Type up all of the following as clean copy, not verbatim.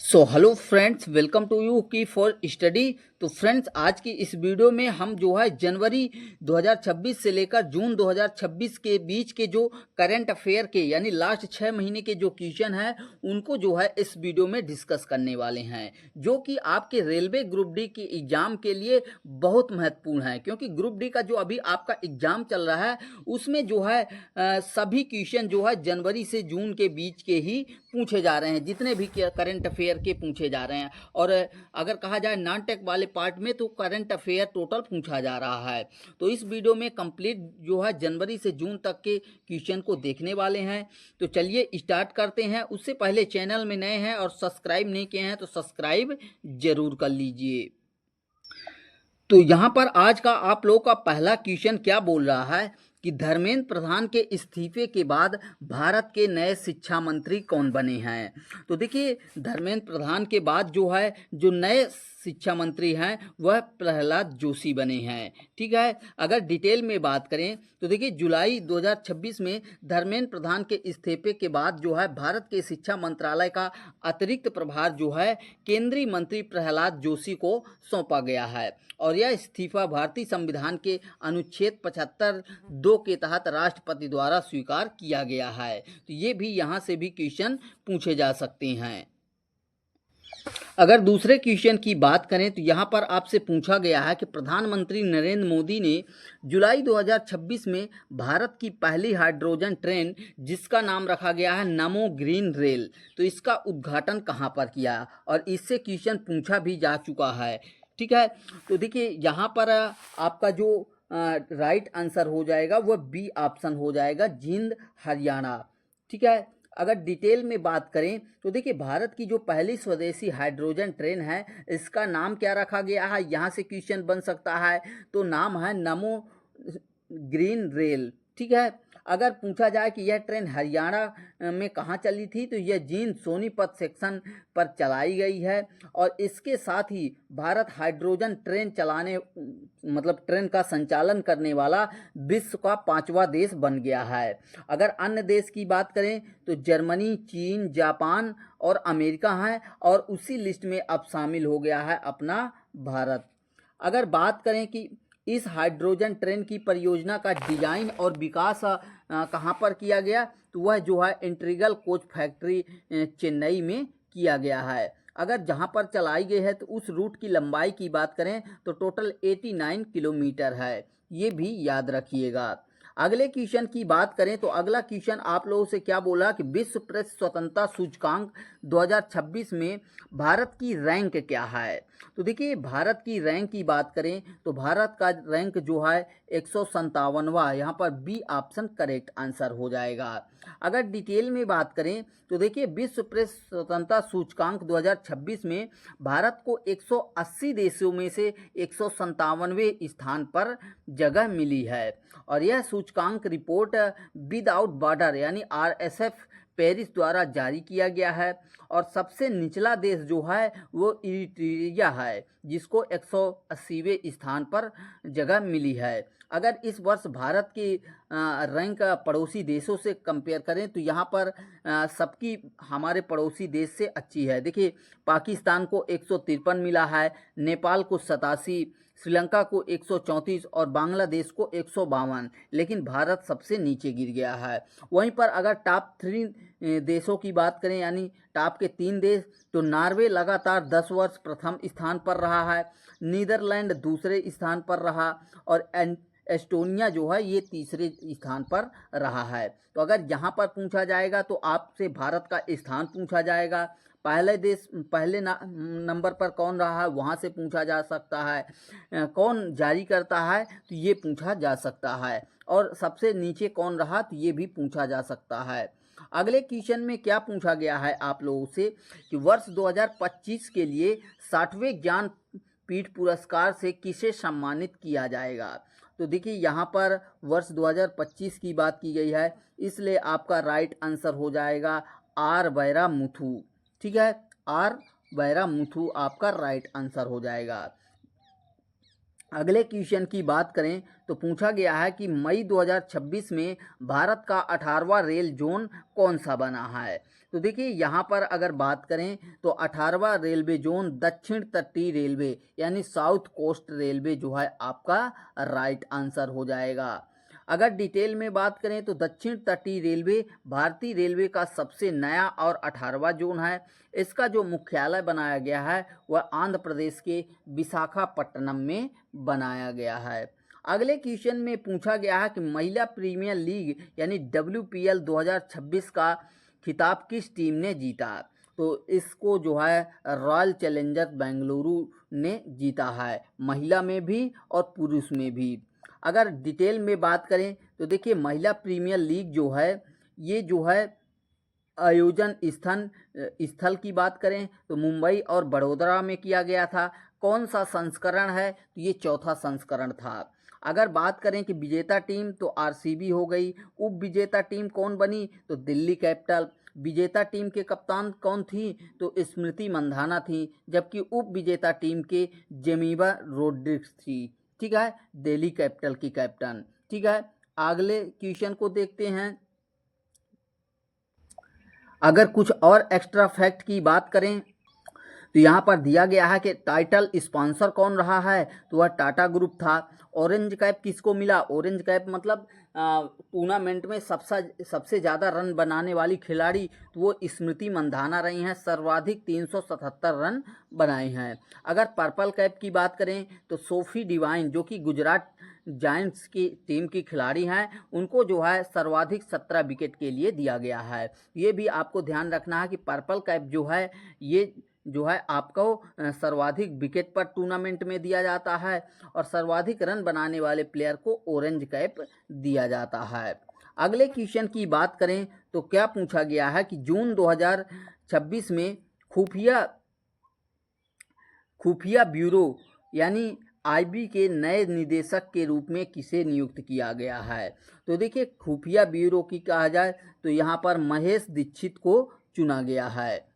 So hello friends, welcome to you key for study. तो friends, आज की इस वीडियो में हम जो है जनवरी 2026 से लेकर जून 2026 के बीच के जो करंट अफेयर के यानी लास्ट 6 महीने के जो क्वेश्चन हैं उनको जो है इस वीडियो में डिस्कस करने वाले हैं, जो कि आपके रेलवे ग्रुप डी के एग्जाम के लिए बहुत महत्वपूर्ण है। क्योंकि ग्रुप डी का जो अभी आपका एग्जाम चल रहा है उसमें जो है सभी क्वेश्चन जो है जनवरी से जून के बीच के ही पूछे जा रहे हैं, जितने भी करंट अफेयर के पूछे जा रहे हैं। और अगर कहा जाए नॉन टेक वाले पार्ट में तो करंट अफेयर टोटल पूछा जा रहा है। तो इस वीडियो में कंप्लीट जो है जनवरी से जून तक के क्वेश्चन को देखने वाले हैं। तो चलिए स्टार्ट करते हैं। उससे पहले चैनल में नए हैं और सब्सक्राइब नहीं किए हैं तो सब्सक्राइब जरूर कर लीजिए। तो यहाँ पर आज का आप लोगों का पहला क्वेश्चन क्या बोल रहा है कि धर्मेंद्र प्रधान के इस्तीफे के बाद भारत के नए शिक्षा मंत्री कौन बने हैं। तो देखिए, धर्मेंद्र प्रधान के बाद जो है जो नए शिक्षा मंत्री हैं वह प्रहलाद जोशी बने हैं। ठीक है, अगर डिटेल में बात करें तो देखिए जुलाई 2026 में धर्मेंद्र प्रधान के इस्तीफे के बाद जो है भारत के शिक्षा मंत्रालय का अतिरिक्त प्रभार जो है केंद्रीय मंत्री प्रहलाद जोशी को सौंपा गया है। और यह इस्तीफा भारतीय संविधान के अनुच्छेद 75(2) के तहत राष्ट्रपति द्वारा स्वीकार किया गया है। तो ये भी यहाँ से भी क्वेश्चन पूछे जा सकते हैं। अगर दूसरे क्वेश्चन की बात करें तो यहाँ पर आपसे पूछा गया है कि प्रधानमंत्री नरेंद्र मोदी ने जुलाई 2026 में भारत की पहली हाइड्रोजन ट्रेन जिसका नाम रखा गया है नमो ग्रीन रेल, तो इसका उद्घाटन कहाँ पर किया, और इससे क्वेश्चन पूछा भी जा चुका है। ठीक है, तो देखिए यहाँ पर आपका जो राइट आंसर हो जाएगा वह बी ऑप्शन हो जाएगा, जींद हरियाणा। ठीक है, अगर डिटेल में बात करें तो देखिए भारत की जो पहली स्वदेशी हाइड्रोजन ट्रेन है इसका नाम क्या रखा गया है, यहाँ से क्वेश्चन बन सकता है। तो नाम है नमो ग्रीन रेल। ठीक है, अगर पूछा जाए कि यह ट्रेन हरियाणा में कहाँ चली थी तो यह जींद सोनीपत सेक्शन पर चलाई गई है। और इसके साथ ही भारत हाइड्रोजन ट्रेन चलाने मतलब ट्रेन का संचालन करने वाला विश्व का 5वां देश बन गया है। अगर अन्य देश की बात करें तो जर्मनी, चीन, जापान और अमेरिका हैं, और उसी लिस्ट में अब शामिल हो गया है अपना भारत। अगर बात करें कि इस हाइड्रोजन ट्रेन की परियोजना का डिजाइन और विकास कहाँ पर किया गया, तो वह जो है इंटीग्रल कोच फैक्ट्री चेन्नई में किया गया है। अगर जहाँ पर चलाई गई है तो उस रूट की लंबाई की बात करें तो टोटल 89 किलोमीटर है, ये भी याद रखिएगा। अगले क्वेश्चन की बात करें तो अगला क्वेश्चन आप लोगों से क्या बोला कि विश्व प्रेस स्वतंत्रता सूचकांक 2026 में भारत की रैंक क्या है। तो देखिए भारत की रैंक की बात करें तो भारत का रैंक जो है 157वां, यहाँ पर बी ऑप्शन करेक्ट आंसर हो जाएगा। अगर डिटेल में बात करें तो देखिए विश्व प्रेस स्वतंत्रता सूचकांक 2026 में भारत को 180 देशों में से 157वें स्थान पर जगह मिली है। और यह सूचकांक रिपोर्ट विदाउट बॉर्डर यानी RSF पेरिस द्वारा जारी किया गया है। और सबसे निचला देश जो है वो इरिट्रिया है, जिसको 180वें स्थान पर जगह मिली है। अगर इस वर्ष भारत की रैंक पड़ोसी देशों से कंपेयर करें तो यहाँ पर सबकी हमारे पड़ोसी देश से अच्छी है। देखिए पाकिस्तान को 153 मिला है, नेपाल को 87, श्रीलंका को 134 और बांग्लादेश को 152, लेकिन भारत सबसे नीचे गिर गया है। वहीं पर अगर टॉप 3 देशों की बात करें यानी टॉप के 3 देश, तो नॉर्वे लगातार 10 वर्ष प्रथम स्थान पर रहा है, नीदरलैंड दूसरे स्थान पर रहा, और एस्टोनिया जो है ये तीसरे स्थान पर रहा है। तो अगर यहाँ पर पूछा जाएगा तो आपसे भारत का स्थान पूछा जाएगा, पहले देश पहले नंबर पर कौन रहा है वहाँ से पूछा जा सकता है, कौन जारी करता है तो ये पूछा जा सकता है, और सबसे नीचे कौन रहा तो ये भी पूछा जा सकता है। अगले क्वेश्चन में क्या पूछा गया है आप लोगों से कि वर्ष 2025 के लिए 60वें ज्ञानपीठ पुरस्कार से किसे सम्मानित किया जाएगा। तो देखिए यहाँ पर वर्ष 2025 की बात की गई है, इसलिए आपका राइट आंसर हो जाएगा आर वैरामुथु। ठीक है, आर वैरामुथु आपका राइट आंसर हो जाएगा। अगले क्वेश्चन की बात करें तो पूछा गया है कि मई 2026 में भारत का 18वां रेल जोन कौन सा बना है। तो देखिए यहाँ पर अगर बात करें तो 18वां रेलवे जोन दक्षिण तटीय रेलवे यानी साउथ कोस्ट रेलवे जो है आपका राइट आंसर हो जाएगा। अगर डिटेल में बात करें तो दक्षिण तटीय रेलवे भारतीय रेलवे का सबसे नया और 18वां जोन है। इसका जो मुख्यालय बनाया गया है वह आंध्र प्रदेश के विशाखापट्टनम में बनाया गया है। अगले क्वेश्चन में पूछा गया है कि महिला प्रीमियर लीग यानी WPL 2026 का खिताब किस टीम ने जीता। तो इसको जो है रॉयल चैलेंजर्स बेंगलुरु ने जीता है, महिला में भी और पुरुष में भी। अगर डिटेल में बात करें तो देखिए महिला प्रीमियर लीग जो है ये जो है आयोजन स्थल की बात करें तो मुंबई और बड़ोदरा में किया गया था। कौन सा संस्करण है, तो ये चौथा संस्करण था। अगर बात करें कि विजेता टीम तो RCB हो गई। उप विजेता टीम कौन बनी, तो दिल्ली कैपिटल। विजेता टीम के कप्तान कौन थी, तो स्मृति मंधाना थी, जबकि उप विजेता टीम के जेमिमा रोड्रिग्स थी। ठीक है, दिल्ली कैपिटल की कैप्टन। ठीक है, अगले क्वेश्चन को देखते हैं। अगर कुछ और एक्स्ट्रा फैक्ट की बात करें तो यहाँ पर दिया गया है कि टाइटल स्पॉन्सर कौन रहा है, तो वह टाटा ग्रुप था। ऑरेंज कैप किसको मिला, ऑरेंज कैप मतलब टूर्नामेंट में सबसे ज़्यादा रन बनाने वाली खिलाड़ी, तो वो स्मृति मंधाना रही हैं, सर्वाधिक 377 रन बनाए हैं। अगर पर्पल कैप की बात करें तो सोफी डिवाइन जो कि गुजरात जायंट्स की टीम की खिलाड़ी हैं, उनको जो है सर्वाधिक 17 विकेट के लिए दिया गया है। ये भी आपको ध्यान रखना है कि पर्पल कैप जो है ये जो है आपको सर्वाधिक विकेट पर टूर्नामेंट में दिया जाता है और सर्वाधिक रन बनाने वाले प्लेयर को ऑरेंज कैप दिया जाता है। अगले क्वेश्चन की बात करें तो क्या पूछा गया है कि जून 2026 में खुफिया ब्यूरो यानी IB के नए निदेशक के रूप में किसे नियुक्त किया गया है। तो देखिए खुफिया ब्यूरो की कहा जाए तो यहाँ पर महेश दीक्षित को चुना गया है।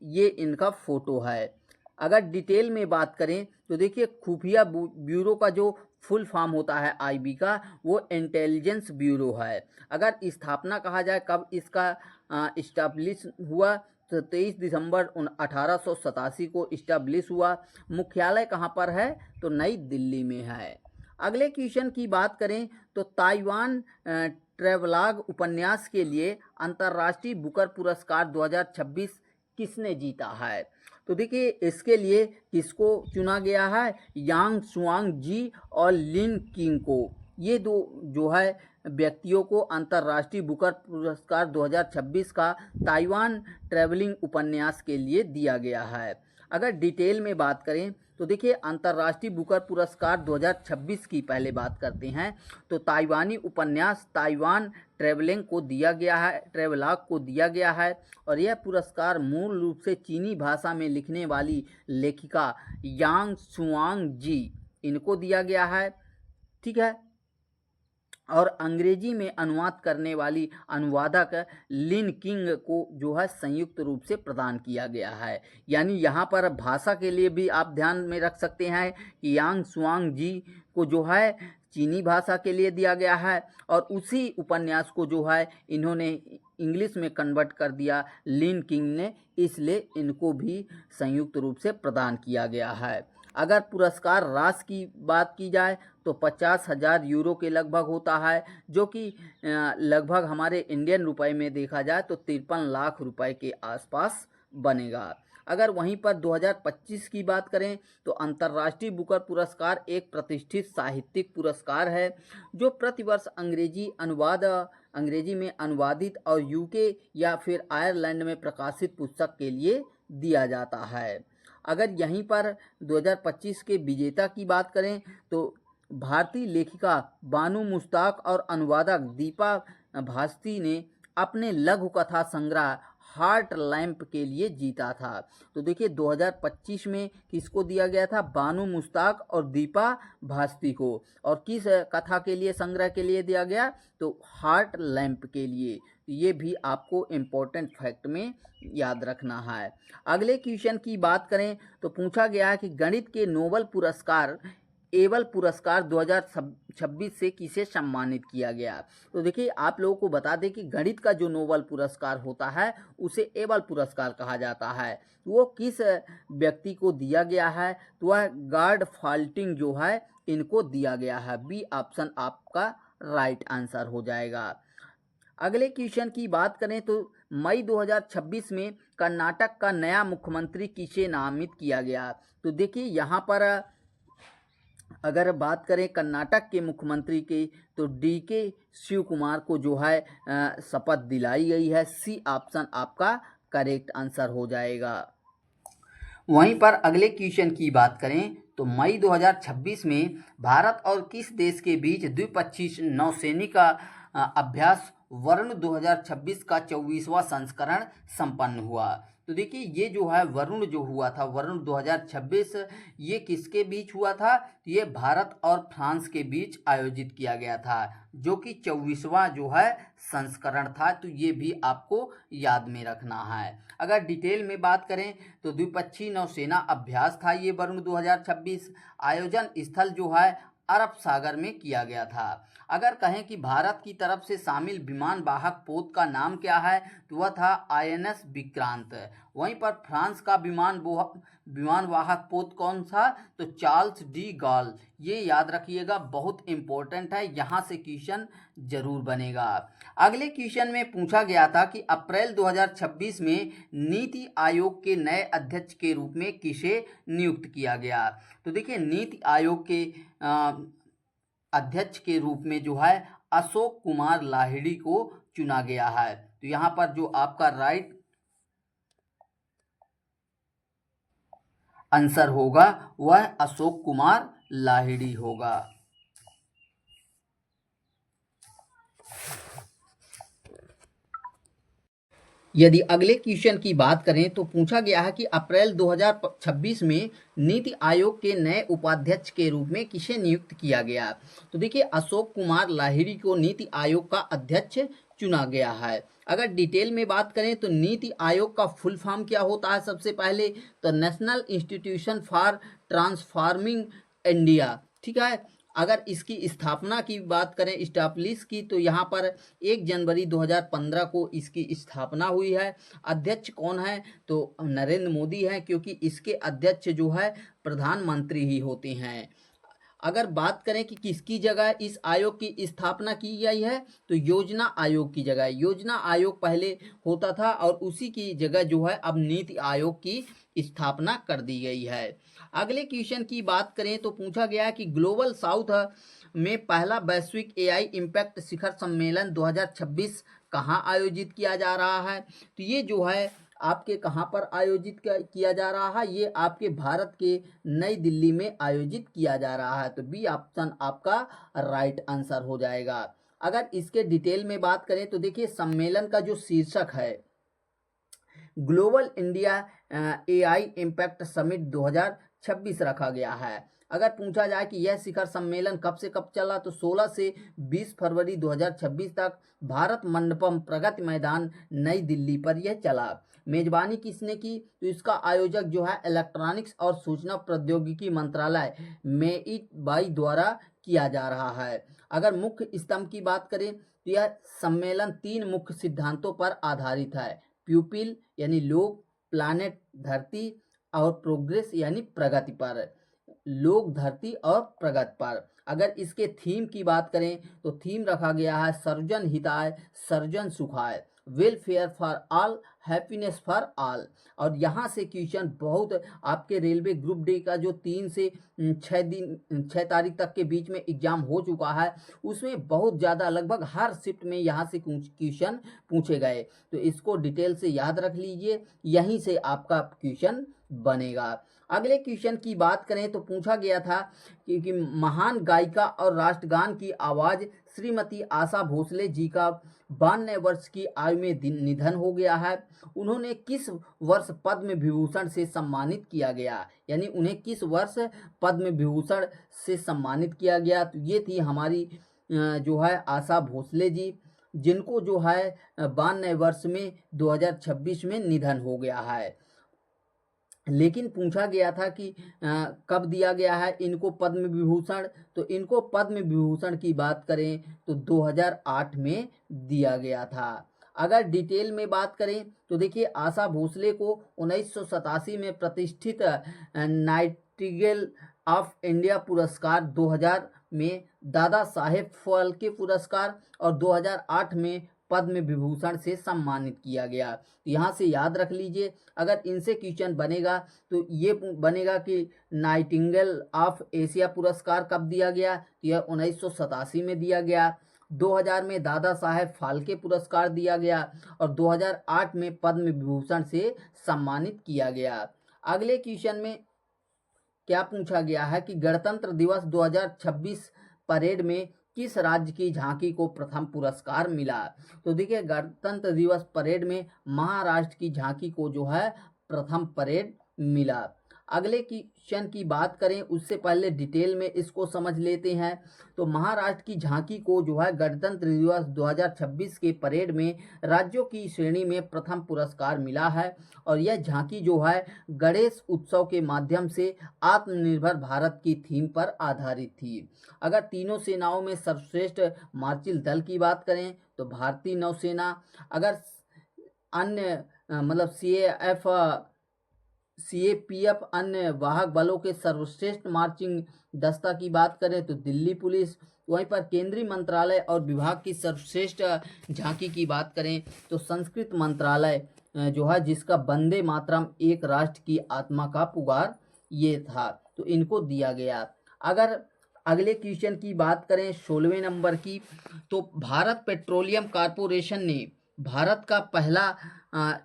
ये इनका फोटो है। अगर डिटेल में बात करें तो देखिए खुफिया ब्यूरो का जो फुल फॉर्म होता है IB का, वो इंटेलिजेंस ब्यूरो है। अगर स्थापना कहा जाए कब इसका इस्टेब्लिश हुआ, तो 23 दिसंबर 1887 को इस्टेब्लिश हुआ। मुख्यालय कहाँ पर है, तो नई दिल्ली में है। अगले क्वेश्चन की बात करें तो ताइवान ट्रैवलॉग उपन्यास के लिए अंतर्राष्ट्रीय बुकर पुरस्कार 2026 किसने जीता है। तो देखिए इसके लिए किसको चुना गया है, यांग सुआंग जी और लिन किंग को। ये दो जो है व्यक्तियों को अंतर्राष्ट्रीय बुकर पुरस्कार 2026 का ताइवान ट्रैवलिंग उपन्यास के लिए दिया गया है। अगर डिटेल में बात करें तो देखिए अंतर्राष्ट्रीय बुकर पुरस्कार 2026 की पहले बात करते हैं तो ताइवानी उपन्यास ताइवान ट्रैवलिंग को दिया गया है, ट्रैवलॉग को दिया गया है। और यह पुरस्कार मूल रूप से चीनी भाषा में लिखने वाली लेखिका यांग सुआंग जी इनको दिया गया है। ठीक है, और अंग्रेजी में अनुवाद करने वाली अनुवादक लिन किंग को जो है संयुक्त रूप से प्रदान किया गया है। यानी यहाँ पर भाषा के लिए भी आप ध्यान में रख सकते हैं कि यांग सुआंग जी को जो है चीनी भाषा के लिए दिया गया है और उसी उपन्यास को जो है इन्होंने इंग्लिश में कन्वर्ट कर दिया लिन किंग ने, इसलिए इनको भी संयुक्त रूप से प्रदान किया गया है। अगर पुरस्कार राशि की बात की जाए तो 50,000 यूरो के लगभग होता है, जो कि लगभग हमारे इंडियन रुपए में देखा जाए तो 53 लाख रुपए के आसपास बनेगा। अगर वहीं पर 2025 की बात करें तो अंतर्राष्ट्रीय बुकर पुरस्कार एक प्रतिष्ठित साहित्यिक पुरस्कार है जो प्रतिवर्ष अंग्रेजी में अनुवादित और UK या फिर आयरलैंड में प्रकाशित पुस्तक के लिए दिया जाता है। अगर यहीं पर 2025 के विजेता की बात करें तो भारतीय लेखिका बानू मुश्ताक और अनुवादक दीपा भास्ती ने अपने लघु कथा संग्रह हार्ट लैंप के लिए जीता था। तो देखिए 2025 में किसको दिया गया था, बानू मुश्ताक और दीपा भास्ती को। और किस कथा के लिए, संग्रह के लिए दिया गया, तो हार्ट लैंप के लिए। ये भी आपको इम्पोर्टेंट फैक्ट में याद रखना है। अगले क्वेश्चन की बात करें तो पूछा गया है कि गणित के नोबेल पुरस्कार एबल पुरस्कार 2026 से किसे सम्मानित किया गया। तो देखिए आप लोगों को बता दें कि गणित का जो नोबेल पुरस्कार होता है उसे एबल पुरस्कार कहा जाता है। वो किस व्यक्ति को दिया गया है, तो वह गॉड फाल्टिंग जो है इनको दिया गया है। बी ऑप्शन आपका राइट आंसर हो जाएगा। अगले क्वेश्चन की बात करें तो मई 2026 में कर्नाटक का नया मुख्यमंत्री किसे नामित किया गया। तो देखिए यहाँ पर अगर बात करें कर्नाटक के मुख्यमंत्री की तो DK शिव कुमार को जो है शपथ दिलाई गई है। सी ऑप्शन आपका करेक्ट आंसर हो जाएगा। वहीं पर अगले क्वेश्चन की बात करें तो मई 2026 में भारत और किस देश के बीच द्विपक्षीय नौसैनिक अभ्यास वरुण 2026 का 24वां संस्करण संपन्न हुआ। तो देखिए ये जो है वरुण जो हुआ था, वरुण 2026, ये किसके बीच हुआ था, ये भारत और फ्रांस के बीच आयोजित किया गया था, जो कि 24वां जो है संस्करण था। तो ये भी आपको याद में रखना है। अगर डिटेल में बात करें तो द्विपक्षीय नौसेना अभ्यास था ये वरुण 2026। आयोजन स्थल जो है अरब सागर में किया गया था। अगर कहें कि भारत की तरफ से शामिल विमान वाहक पोत का नाम क्या है, तो वह था INS विक्रांत। वहीं पर फ्रांस का विमान वाहक पोत कौन था, तो चार्ल्स डी गॉल। ये याद रखिएगा, बहुत इंपॉर्टेंट है, यहाँ से क्वेश्चन जरूर बनेगा। अगले क्वेश्चन में पूछा गया था कि अप्रैल 2026 में नीति आयोग के नए अध्यक्ष के रूप में किसे नियुक्त किया गया। तो देखिए नीति आयोग के अध्यक्ष के रूप में जो है अशोक कुमार लाहिड़ी को चुना गया है। तो यहाँ पर जो आपका राइट आंसर होगा वह अशोक कुमार लाहिड़ी होगा। यदि अगले क्वेश्चन की बात करें तो पूछा गया है कि अप्रैल 2026 में नीति आयोग के नए उपाध्यक्ष के रूप में किसे नियुक्त किया गया। तो देखिए अशोक कुमार लाहिड़ी को नीति आयोग का अध्यक्ष चुना गया है। अगर डिटेल में बात करें तो नीति आयोग का फुल फॉर्म क्या होता है, सबसे पहले तो national institution for transforming India, ठीक है। अगर इसकी स्थापना की बात करें, स्टैब्लिश की, तो यहाँ पर 1 जनवरी 2015 को इसकी स्थापना हुई है। अध्यक्ष कौन है, तो नरेंद्र मोदी हैं, क्योंकि इसके अध्यक्ष जो है प्रधानमंत्री ही होते हैं। अगर बात करें कि किसकी जगह इस आयोग की स्थापना की गई है, तो योजना आयोग की जगह। योजना आयोग पहले होता था और उसी की जगह जो है अब नीति आयोग की स्थापना कर दी गई है। अगले क्वेश्चन की बात करें तो पूछा गया कि ग्लोबल साउथ में पहला वैश्विक AI इम्पैक्ट शिखर सम्मेलन 2026 कहाँ आयोजित किया जा रहा है। तो ये जो है आपके कहाँ पर आयोजित किया जा रहा है, ये आपके भारत के नई दिल्ली में आयोजित किया जा रहा है। तो बी ऑप्शन आपका राइट आंसर हो जाएगा। अगर इसके डिटेल में बात करें तो देखिए सम्मेलन का जो शीर्षक है global India AI impact summit 2026 रखा गया है। अगर पूछा जाए कि यह शिखर सम्मेलन कब से कब चला, तो 16 से 20 फरवरी 2026 तक भारत मंडपम प्रगति मैदान नई दिल्ली पर यह चला। मेजबानी किसने की, तो इसका आयोजक जो है इलेक्ट्रॉनिक्स और सूचना प्रौद्योगिकी मंत्रालय MEITY द्वारा किया जा रहा है। अगर मुख्य स्तंभ की बात करें तो यह सम्मेलन 3 मुख्य सिद्धांतों पर आधारित है, प्यूपिल यानी लोग, प्लानेट धरती, और प्रोग्रेस यानी प्रगति पर। लोग, धरती और प्रगति पर। अगर इसके थीम की बात करें तो थीम रखा गया है सर्वजन हिताय सर्वजन सुखाय, welfare for all, happiness for all. और यहाँ से क्वेश्चन बहुत आपके रेलवे ग्रुप डी का जो 3 से 6 तारीख तक के बीच में एग्जाम हो चुका है, उसमें बहुत ज़्यादा लगभग हर शिफ्ट में यहाँ से क्वेश्चन पूछे गए। तो इसको डिटेल से याद रख लीजिए, यहीं से आपका क्वेश्चन बनेगा। अगले क्वेश्चन की बात करें तो पूछा गया था कि महान गायिका और राष्ट्रगान की आवाज़ श्रीमती आशा भोसले जी का 92 वर्ष की आयु में निधन हो गया है। उन्होंने किस वर्ष पद्म विभूषण से सम्मानित किया गया, यानी उन्हें किस वर्ष पद्म विभूषण से सम्मानित किया गया। तो ये थी हमारी जो है आशा भोसले जी, जिनको जो है 92 वर्ष में 2026 में निधन हो गया है। लेकिन पूछा गया था कि कब दिया गया है इनको पद्म विभूषण। तो इनको पद्म विभूषण की बात करें तो 2008 में दिया गया था। अगर डिटेल में बात करें तो देखिए, आशा भोसले को 1987 में प्रतिष्ठित नाइटिंगेल ऑफ इंडिया पुरस्कार, 2000 में दादा साहेब फाल्के पुरस्कार और 2008 में पद्म विभूषण से सम्मानित किया गया। यहाँ से याद रख लीजिए, अगर इनसे क्वेश्चन बनेगा तो ये बनेगा कि नाइटिंगेल ऑफ एशिया पुरस्कार कब दिया गया, यह 1987 में दिया गया। 2000 में दादा साहेब फाल्के पुरस्कार दिया गया और 2008 में पद्म विभूषण से सम्मानित किया गया। अगले क्वेश्चन में क्या पूछा गया है कि गणतंत्र दिवस 2026 परेड में किस राज्य की झांकी को प्रथम पुरस्कार मिला। तो देखिए, गणतंत्र दिवस परेड में महाराष्ट्र की झांकी को जो है प्रथम परेड मिला। अगले क्वेश्चन की बात करें उससे पहले डिटेल में इसको समझ लेते हैं। तो महाराष्ट्र की झांकी को जो है गणतंत्र दिवस 2026 के परेड में राज्यों की श्रेणी में प्रथम पुरस्कार मिला है और यह झांकी जो है गणेश उत्सव के माध्यम से आत्मनिर्भर भारत की थीम पर आधारित थी। अगर तीनों सेनाओं में सर्वश्रेष्ठ मार्चिल दल की बात करें तो भारतीय नौसेना। अगर अन्य मतलब सीएपीएफ अन्य वाहक बलों के सर्वश्रेष्ठ मार्चिंग दस्ता की बात करें तो दिल्ली पुलिस। वहीं पर केंद्रीय मंत्रालय और विभाग की सर्वश्रेष्ठ झांकी की बात करें तो संस्कृत मंत्रालय जो है, जिसका वंदे मातरम एक राष्ट्र की आत्मा का पुकार ये था, तो इनको दिया गया। अगर अगले क्वेश्चन की बात करें 16वें नंबर की, तो भारत पेट्रोलियम कॉरपोरेशन ने भारत का पहला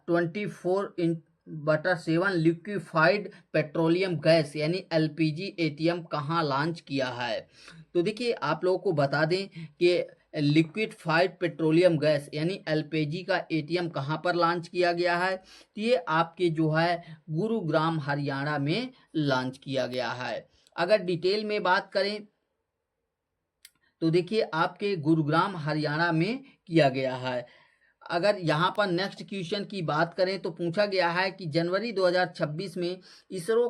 24/7 लिक्विफाइड पेट्रोलियम गैस यानी एलपीजी एटीएम कहाँ लॉन्च किया है। तो देखिए, आप लोगों को बता दें कि लिक्विफाइड पेट्रोलियम गैस यानी एलपीजी का एटीएम कहाँ पर लॉन्च किया गया है। तो ये आपके जो है गुरुग्राम हरियाणा में लॉन्च किया गया है। अगर डिटेल में बात करें तो देखिए, आपके गुरुग्राम हरियाणा में किया गया है। अगर यहाँ पर नेक्स्ट क्वेश्चन की बात करें तो पूछा गया है कि जनवरी 2026 में इसरो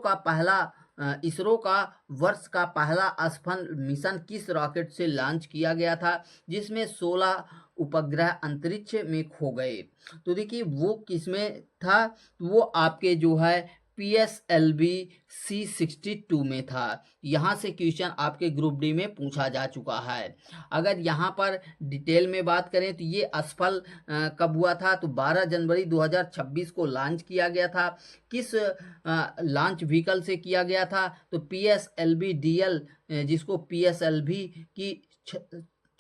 का वर्ष का पहला सफल मिशन किस रॉकेट से लॉन्च किया गया था, जिसमें 16 उपग्रह अंतरिक्ष में खो गए। तो देखिए, वो किसमें था, वो आपके जो है PSLV C62 में था। यहाँ से क्वेश्चन आपके ग्रुप डी में पूछा जा चुका है। अगर यहाँ पर डिटेल में बात करें तो ये असफल कब हुआ था, तो 12 जनवरी 2026 को लॉन्च किया गया था। किस लॉन्च व्हीकल से किया गया था, तो PSLV DL, जिसको PSLV की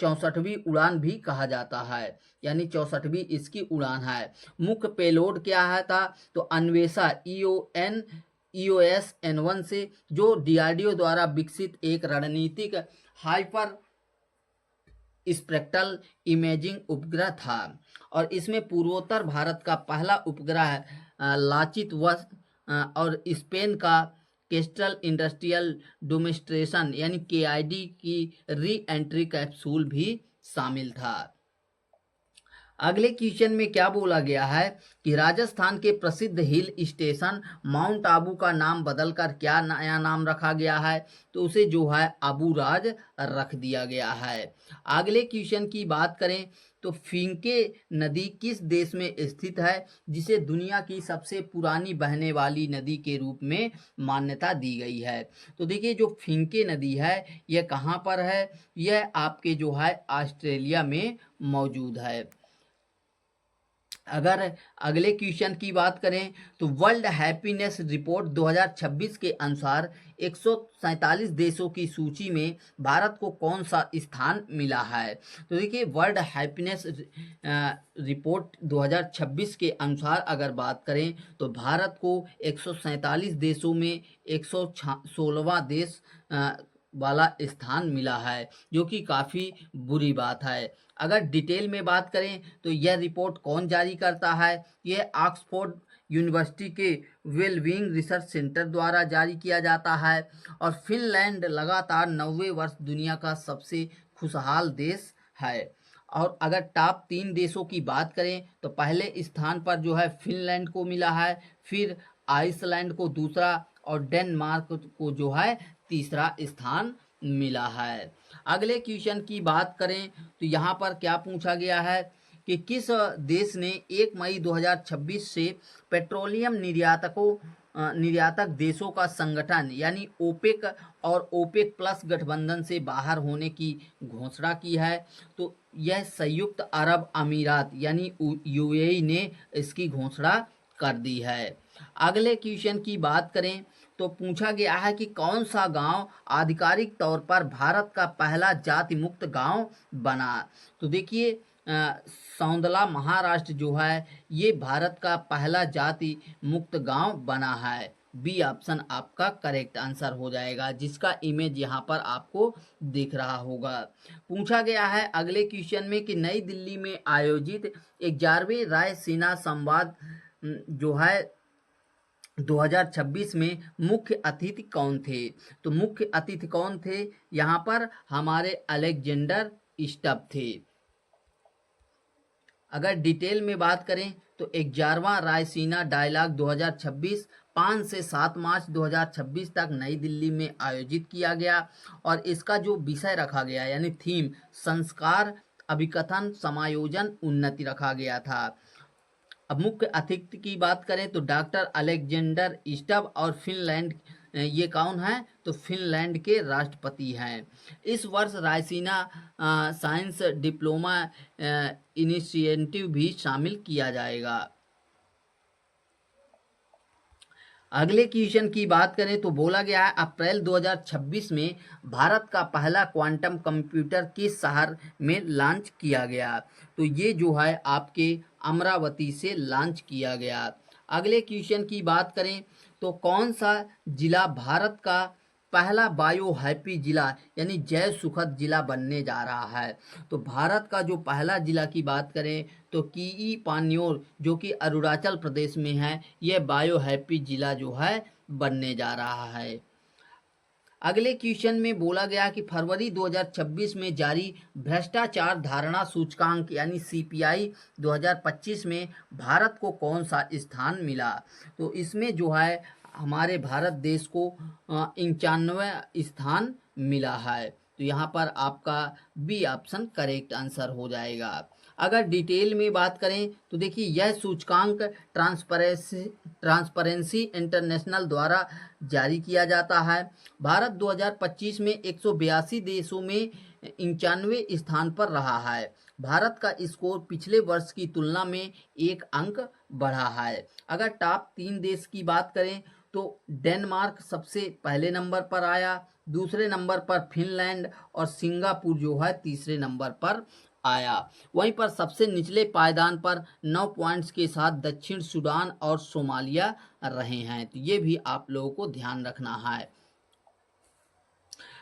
64वीं उड़ान भी कहा जाता है, यानी 64वीं इसकी उड़ान है। मुख्य पेलोड क्या है था, तो अन्वेषा EOS N1 से, जो DRDO द्वारा विकसित एक रणनीतिक हाइपर स्पेक्ट्रल इमेजिंग उपग्रह था और इसमें पूर्वोत्तर भारत का पहला उपग्रह लाचित वस और स्पेन का केस्ट्रल इंडस्ट्रियल डेमोन्स्ट्रेशन यानी KID की री एंट्री कैप्सूल भी शामिल था। अगले क्वेश्चन में क्या बोला गया है कि राजस्थान के प्रसिद्ध हिल स्टेशन माउंट आबू का नाम बदलकर क्या नया नाम रखा गया है, तो उसे जो है अबूराज रख दिया गया है। अगले क्वेश्चन की बात करें तो फिंके नदी किस देश में स्थित है, जिसे दुनिया की सबसे पुरानी बहने वाली नदी के रूप में मान्यता दी गई है। तो देखिए, जो फिंके नदी है यह कहाँ पर है, यह आपके जो है ऑस्ट्रेलिया में मौजूद है। अगर अगले क्वेश्चन की बात करें तो वर्ल्ड हैप्पीनेस रिपोर्ट 2026 के अनुसार 147 देशों की सूची में भारत को कौन सा स्थान मिला है। तो देखिए, वर्ल्ड हैप्पीनेस रिपोर्ट 2026 के अनुसार अगर बात करें तो भारत को 147 देशों में 116वां देश वाला स्थान मिला है, जो कि काफ़ी बुरी बात है। अगर डिटेल में बात करें तो यह रिपोर्ट कौन जारी करता है, यह ऑक्सफोर्ड यूनिवर्सिटी के वेलबींग रिसर्च सेंटर द्वारा जारी किया जाता है। और फिनलैंड लगातार 90वें वर्ष दुनिया का सबसे खुशहाल देश है। और अगर टॉप 3 देशों की बात करें तो पहले स्थान पर जो है फिनलैंड को मिला है, फिर आइसलैंड को दूसरा और डेनमार्क को जो है तीसरा स्थान मिला है। अगले क्वेश्चन की बात करें तो यहाँ पर क्या पूछा गया है कि किस देश ने 1 मई 2026 से पेट्रोलियम निर्यातक देशों का संगठन यानी ओपेक और ओपेक प्लस गठबंधन से बाहर होने की घोषणा की है? तो यह संयुक्त अरब अमीरात यानी यूएई ने इसकी घोषणा कर दी है। अगले क्वेश्चन की बात करें तो पूछा गया है कि कौन सा गांव आधिकारिक तौर पर भारत का पहला जाति मुक्त गांव बना? तो देखिए सौंदला महाराष्ट्र जो है ये भारत का पहला जाति मुक्त गांव बना है। बी ऑप्शन आपका करेक्ट आंसर हो जाएगा, जिसका इमेज यहाँ पर आपको दिख रहा होगा। पूछा गया है अगले क्वेश्चन में कि नई दिल्ली में आयोजित 11वें रायसीना संवाद जो है 2026 में मुख्य अतिथि कौन थे? तो मुख्य अतिथि कौन थे? यहाँ पर हमारे अलेक्जेंडर स्टब थे। अगर डिटेल में बात करें तो 11वां रायसीना डायलॉग 2026 5 से 7 मार्च 2026 तक नई दिल्ली में आयोजित किया गया और इसका जो विषय रखा गया यानी थीम संस्कार, अभिकथन, समायोजन, उन्नति रखा गया था। अब मुख्य अतिथि की बात करें तो डॉक्टर अलेक्जेंडर स्टब और फिनलैंड ये कौन है? तो फिनलैंड के राष्ट्रपति हैं। इस वर्ष रायसीना साइंस डिप्लोमा इनिशिएटिव भी शामिल किया जाएगा। अगले क्वेश्चन की बात करें तो बोला गया है अप्रैल 2026 में भारत का पहला क्वांटम कंप्यूटर किस शहर में लॉन्च किया गया? तो ये जो है आपके अमरावती से लॉन्च किया गया। अगले क्वेश्चन की बात करें तो कौन सा जिला भारत का पहला बायो हैप्पी जिला यानी जैव सुखद जिला बनने जा रहा है? तो भारत का जो पहला जिला की बात करें तो किई पान्योर जो कि अरुणाचल प्रदेश में है, यह बायो हैप्पी जिला जो है बनने जा रहा है। अगले क्वेश्चन में बोला गया कि फरवरी 2026 में जारी भ्रष्टाचार धारणा सूचकांक यानी सीपीआई 2025 में भारत को कौन सा स्थान मिला? तो इसमें जो है हमारे भारत देश को 91वां स्थान मिला है। तो यहाँ पर आपका बी ऑप्शन करेक्ट आंसर हो जाएगा। अगर डिटेल में बात करें तो देखिए यह सूचकांक ट्रांसपेरेंसी इंटरनेशनल द्वारा जारी किया जाता है। भारत 2025 में 182 देशों में 91वें स्थान पर रहा है। भारत का स्कोर पिछले वर्ष की तुलना में 1 अंक बढ़ा है। अगर टॉप 3 देश की बात करें तो डेनमार्क सबसे पहले नंबर पर आया, दूसरे नंबर पर फिनलैंड और सिंगापुर जो है तीसरे नंबर पर आया। वहीं पर सबसे निचले पायदान पर 9 पॉइंट्स के साथ दक्षिण सूडान और सोमालिया रहे हैं। तो ये भी आप लोगों को ध्यान रखना है।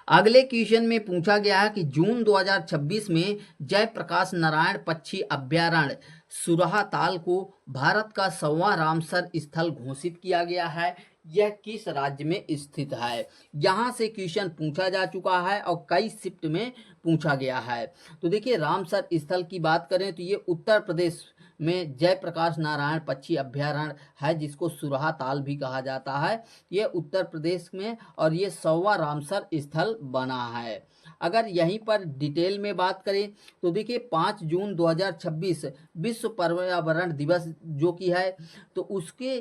अगले क्वेश्चन में पूछा गया है कि जून 2026 में जयप्रकाश नारायण पक्षी अभ्यारण्य सुरहा ताल को भारत का 100वां रामसर स्थल घोषित किया गया है। यह किस राज्य में स्थित है? यहाँ से क्वेश्चन पूछा जा चुका है और कई शिफ्ट में पूछा गया है। तो देखिए रामसर स्थल की बात करें तो ये उत्तर प्रदेश में जयप्रकाश नारायण पक्षी अभ्यारण्य है, जिसको सुरहा ताल भी कहा जाता है। ये उत्तर प्रदेश में और ये 100वां रामसर स्थल बना है। अगर यहीं पर डिटेल में बात करें तो देखिए 5 जून 2026 विश्व पर्यावरण दिवस जो कि है, तो उसके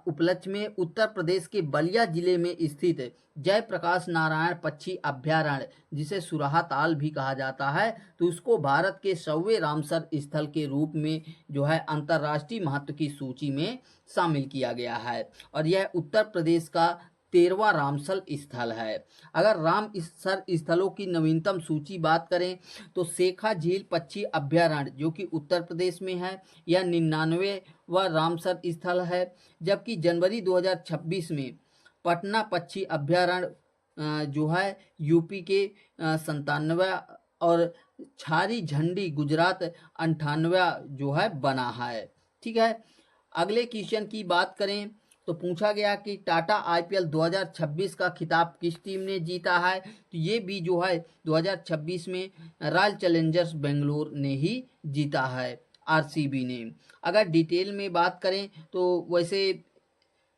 उपलक्ष्य में उत्तर प्रदेश के बलिया जिले में स्थित जयप्रकाश नारायण पक्षी अभ्यारण्य, जिसे सुरहा ताल भी कहा जाता है, तो उसको भारत के 100वें रामसर स्थल के रूप में जो है अंतर्राष्ट्रीय महत्व की सूची में शामिल किया गया है और यह उत्तर प्रदेश का 13वां रामसर स्थल है। अगर रामसर स्थलों की नवीनतम सूची बात करें तो सेखा झील पक्षी अभ्यारण्य जो कि उत्तर प्रदेश में है, यह 99वां रामसर स्थल है। जबकि जनवरी 2026 में पटना पक्षी अभ्यारण्य जो है यूपी के 97वां और छारी झंडी गुजरात 98वां जो है बना है। ठीक है। अगले क्वेश्चन की बात करें तो पूछा गया कि टाटा आईपीएल 2026 का खिताब किस टीम ने जीता है? तो ये भी जो है 2026 में रॉयल चैलेंजर्स बेंगलोर ने ही जीता है, आरसीबी ने। अगर डिटेल में बात करें तो वैसे